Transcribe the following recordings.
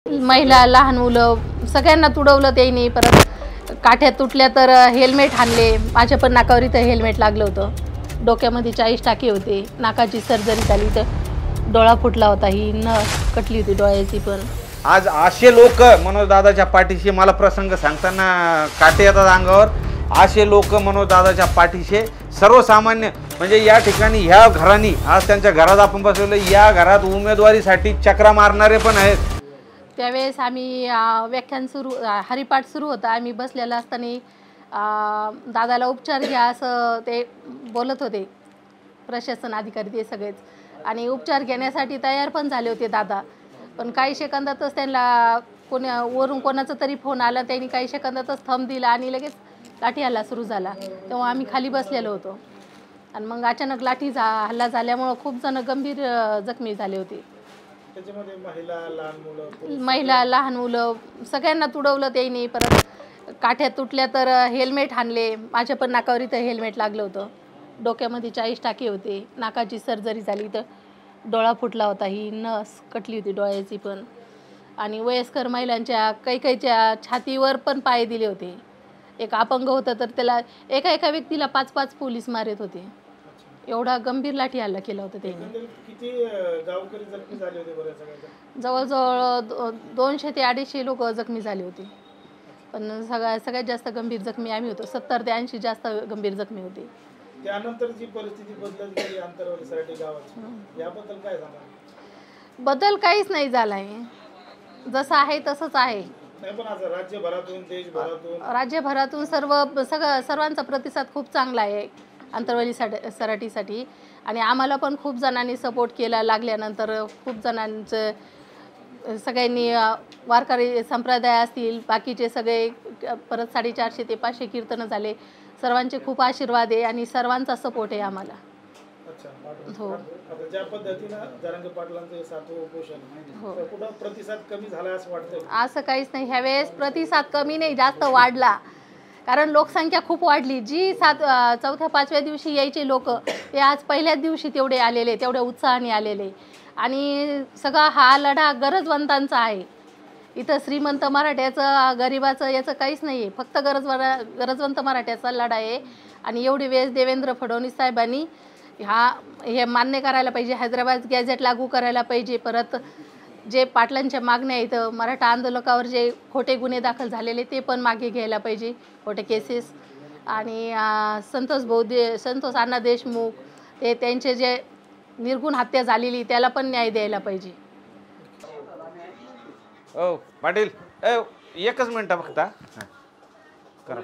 महिला लहान मुलं सगळ्यांना तुडवलं त्यांनी। परत काठ्या तुटल्या तर हेल्मेट आणले। माझ्या पण नाकावर इथं हेल्मेट लागलं होतं। डोक्यामध्ये 40 टाके होते। नाकाची सर्जरी झाली तर डोळा फुटला होता। ही नस कटली होती डोळ्याची पण। आज असे लोक मनोज दादाच्या पाठीशी मला प्रसंग सांगताना काटे येतात अंगावर। असे लोक मनोज दादाच्या पाठीशी सर्वसामान्य म्हणजे या ठिकाणी ह्या घरांनी आज त्यांच्या घरात आपण बसवलं। या घरात उमेदवारीसाठी चक्रा मारणारे पण आहेत। त्यावेळेस आम्ही व्याख्यान सुरू हरिपाठ सुरू होता। आम्ही बसलेला असताना दादाला उपचार घ्या असं ते बोलत होते प्रशासन अधिकारी ते सगळेच। आणि उपचार घेण्यासाठी तयार पण झाले होते दादा। पण काही सेकंदातच त्यांना वरून कोणाचा तरी फोन आला। त्यांनी काही सेकंदातच थंब दिला आणि लगेच लाठी हल्ला सुरू झाला। तेव्हा आम्ही खाली बसलेलो होतो आणि मग अचानक हल्ला झाल्यामुळे खूप जण गंभीर जखमी झाले होते। त्याच्यामध्ये महिला लहान मुलं सगळ्यांना तुडवलं त्यांनी। परत काठ्या तुटल्या तर हेल्मेट आणले। माझ्या पण नाकावर इथं हेल्मेट लागलं होतं। डोक्यामध्ये 40 टाके होते। नाकाची सर्जरी झाली तर डोळा फुटला होता। ही नस कटली होती डोळ्याची पण। आणि वयस्कर महिलांच्या काहीच्या छातीवर पण पाय दिले होते। एक अपंग होतं तर त्याला एका व्यक्तीला 5-5 पोलीस मारत होते। एवढा गंभीर लाठी हल्ला केला होता त्यांनी। किती गावकरी जखमी झाले होते बरं सगळ्यात? जवळजवळ 200 ते 250 लोक जखमी झाले होते। पण सगळ्यात जास्त गंभीर जखमी आम्ही होतो। 70 ते 80 जास्त गंभीर जखमी होते। त्यानंतर जी परिस्थिती बदलत गेली आंतरवालीसाठी गावाची, याबद्दल काय सांगा? बदल काहीच नाही झालाय। जसं आहे तसंच आहे। नाही पण आज राज्यभरातून राज्यभरातून सर्वांचा प्रतिसाद खूप चांगला आहे आंतरवाली सराटीसाठी। आणि आम्हाला पण खूप जणांनी सपोर्ट केला। लागल्यानंतर खूप जणांचं सगळ्यांनी वारकरी संप्रदाय असतील बाकीचे सगळे परत 450 ते 500 कीर्तन झाले। सर्वांचे खूप आशीर्वाद आहे आणि सर्वांचा सपोर्ट आहे आम्हाला। हो, आता ज्या पद्धतीनं जरांगे पाटलांचं 7वं उपोषण कुठं प्रतिसाद कमी झाला असं वाटतं? असं काहीच नाही। ह्यावेळेस प्रतिसाद कमी नाही जास्त वाढला। कारण लोकसंख्या खूप वाढली। जी 4थ्या-5व्या दिवशी यायचे लोक ते आज पहिल्याच दिवशी तेवढे आलेले, तेवढ्या उत्साहाने आलेले। आणि सगळा हा लढा गरजवंतांचा आहे। इथं श्रीमंत मराठ्याचं गरिबाचं याचं काहीच नाही आहे। फक्त गरजवंत मराठ्याचा लढा आहे। आणि एवढी वेळेस देवेंद्र फडणवीस साहेबांनी हे मान्य करायला पाहिजे। हैदराबाद गॅझेट लागू करायला पाहिजे। परत जे पाटलांच्या मागण्या आहेत मराठा आंदोलकावर जे खोटे गुन्हे दाखल झालेले ते पण मागे घ्यायला पाहिजे, खोटे केसेस। आणि संतोष अण्णा देशमुख ते त्यांचे जे निर्गुण हत्या झालेली त्याला पण न्याय द्यायला पाहिजे। ओ पाटील एकच मिनिट फक्त करा।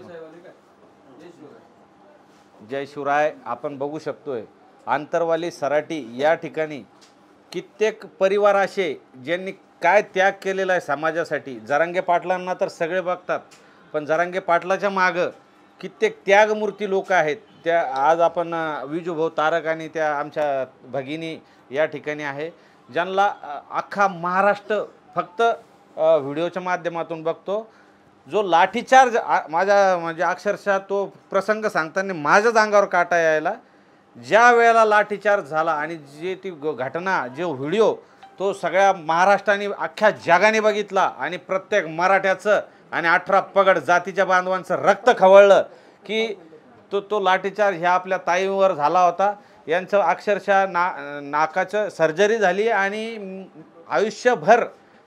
जय शिवराय। आपण बघू शकतोय आंतरवाली सराटी या ठिकाणी कित्येक परिवार असे ज्यांनी काय त्याग केलेला आहे समाजासाठी। जरांगे पाटलांना तर सगळे बघतात पण जरांगे पाटलाच्या मागं कित्येक त्यागमूर्ती लोक आहेत। त्या आज आपण विजूभाऊ तारक आणि त्या आमच्या भगिनी या ठिकाणी आहे ज्यांना अख्खा महाराष्ट्र फक्त व्हिडिओच्या माध्यमातून बघतो। जो लाठीचार्ज माझ्या म्हणजे अक्षरशः तो प्रसंग सांगताना माझ्याच अंगावर काटा यायला। ज्या वेळेला लाठीचार्ज झाला आणि जे ती घटना जो व्हिडिओ तो सगळ्या महाराष्ट्राने अख्ख्या जगाने बघितला आणि प्रत्येक मराठ्याचं आणि 18 पगड जातीच्या बांधवांचं रक्त खवळलं की तो लाठीचार्ज ह्या आपल्या ताईवर झाला होता। यांचं अक्षरशः नाकाचं सर्जरी झाली आणि आयुष्यभर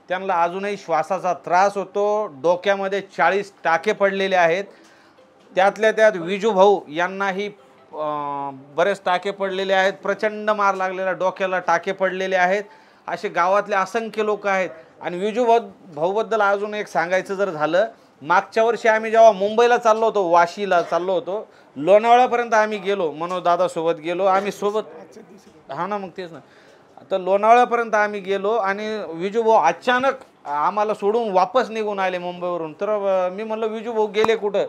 त्यांना अजूनही श्वासाचा त्रास होतो। डोक्यामध्ये 40 टाके पडलेले आहेत। त्यातल्या त्यात विजूभाऊ यांनाही बरेच टाके पडलेले आहेत। प्रचंड मार लागलेला, डोक्याला टाके पडलेले आहेत। असे गावातले असंख्य लोक आहेत। आणि विजूभाऊबद्दल अजून एक सांगायचं जर झालं, मागच्या वर्षी आम्ही जेव्हा मुंबईला चाललो होतो, वाशीला चाललो होतो, लोणावळ्यापर्यंत आम्ही गेलो, मनोज दादासोबत गेलो आम्ही सोबत। हा ना मग तेच ना। तर लोणावळ्यापर्यंत आम्ही गेलो आणि विजूभाऊ अचानक आम्हाला सोडून वापस निघून आले मुंबईवरून। तर मी म्हणलं विजूभाऊ गेले कुठं?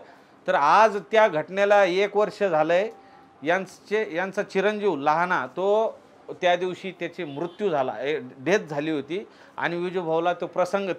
तर आज त्या घटनेला 1 वर्ष झालं आहे। यांचा चिरंजीव लहाना तो त्या दिवशी त्याची मृत्यू झाला, डेथ झाली होती। आणि विजूभाऊला तो प्रसंग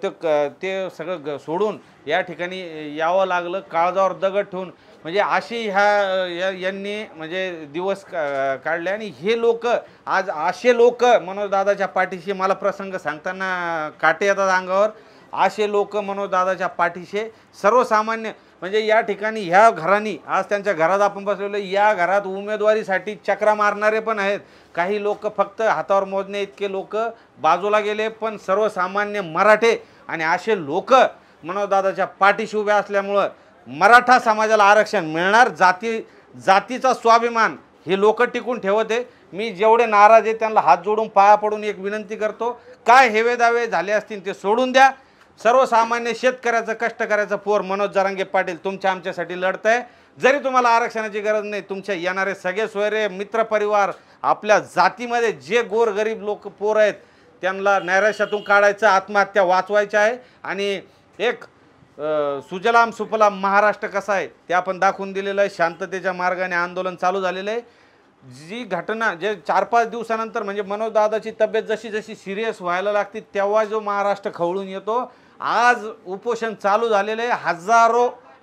ते सगळं सोडून या ठिकाणी यावं लागलं काळजावर दगड ठेवून। म्हणजे अशी यांनी म्हणजे दिवस काढले। आणि हे लोक आज असे लोक मनोज दादाच्या पाठीशी मला प्रसंग सांगताना काटे येतात अंगावर। असे लोक मनोजदादाच्या पाठीशी सर्वसामान्य म्हणजे या ठिकाणी ह्या घरांनी आज त्यांच्या घरात आपण बसलेलो, या घरात उमेदवारीसाठी चक्रा मारणारे पण आहेत, काही लोक फक्त हातावर मोजणे इतके लोक बाजूला गेले, पण सर्वसामान्य मराठे आणि असे लोक मनोजदादाच्या पाठीशी उभे असल्यामुळं मराठा समाजाला आरक्षण मिळणार. जातीचा स्वाभिमान हे लोक टिकून ठेवते. मी जेवढे नाराज आहे त्यांना हात जोडून पाया पडून एक विनंती करतो, काय हेवे दावे झाले असतील ते सोडून द्या. सर्वसामान्य शेतकऱ्याचं कष्टकऱ्याचं पोर मनोज जरांगे पाटील तुमच्या आमच्यासाठी लढत आहे. जरी तुम्हाला आरक्षणाची गरज नाही, तुमच्या येणारे सगळे सोयरे मित्रपरिवार आपल्या जातीमध्ये जे गोरगरीब लोक पोर आहेत त्यांना नैराश्यातून काढायचं, आत्महत्या वाचवायच्या आहे. आणि एक सुजलाम सुफलाम महाराष्ट्र कसा आहे ते आपण दाखवून दिलेलं आहे. शांततेच्या मार्गाने आंदोलन चालू झालेलं आहे. जी घटना जे 4-5 दिवसानंतर म्हणजे मनोजदादाची तब्येत जशी जशी सिरियस व्हायला लागते तेव्हा जो महाराष्ट्र खवळून येतो. आज उपोषण चालू झालेलं आहे.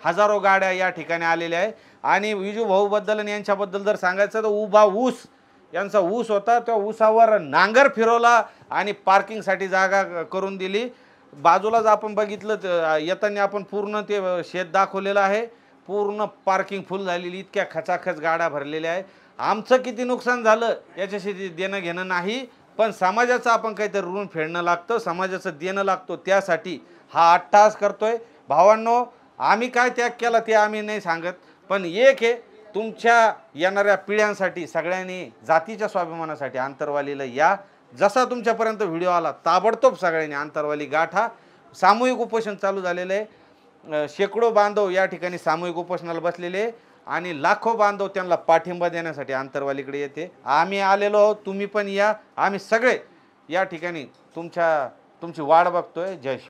हजारो गाड्या या ठिकाणी आलेल्या आहे. आणि विजू भाऊबद्दल आणि यांच्याबद्दल जर सांगायचं तर उभा ऊस यांचा ऊस होता, त्या ऊसावर नांगर फिरवला आणि पार्किंगसाठी जागा करून दिली. बाजूलाच आपण बघितलं येताना आपण पूर्ण ते शेत दाखवलेलं आहे, पूर्ण पार्किंग फुल झालेली, इतक्या खचाखच गाड्या भरलेल्या आहे. आमचं किती नुकसान झालं याच्याशी देणं घेणं नाही, पण समाजाचं आपण काहीतरी ऋण फेडणं लागतं, समाजाचं देणं लागतो, त्यासाठी हा अट्टहास करतोय. भावांनो, आम्ही काय त्याग केला ते आम्ही नाही सांगत, पण एक आहे तुमच्या येणाऱ्या पिढ्यांसाठी सगळ्यांनी जातीच्या स्वाभिमानासाठी आंतरवालीला या. जसा तुमच्यापर्यंत व्हिडिओ आला ताबडतोब सगळ्यांनी आंतरवाली गाठा. सामूहिक उपोषण चालू झालेलं आहे. शेकडो बांधव या ठिकाणी सामूहिक उपोषणाला बसलेले आणि लाखो बांधव त्यांना पाठिंबा देण्यासाठी आंतरवालीकडे येते. आम्ही आलेलो आहोत, तुम्ही पण या. आम्ही सगळे या ठिकाणी तुमची वाट बघतोय. जय श्री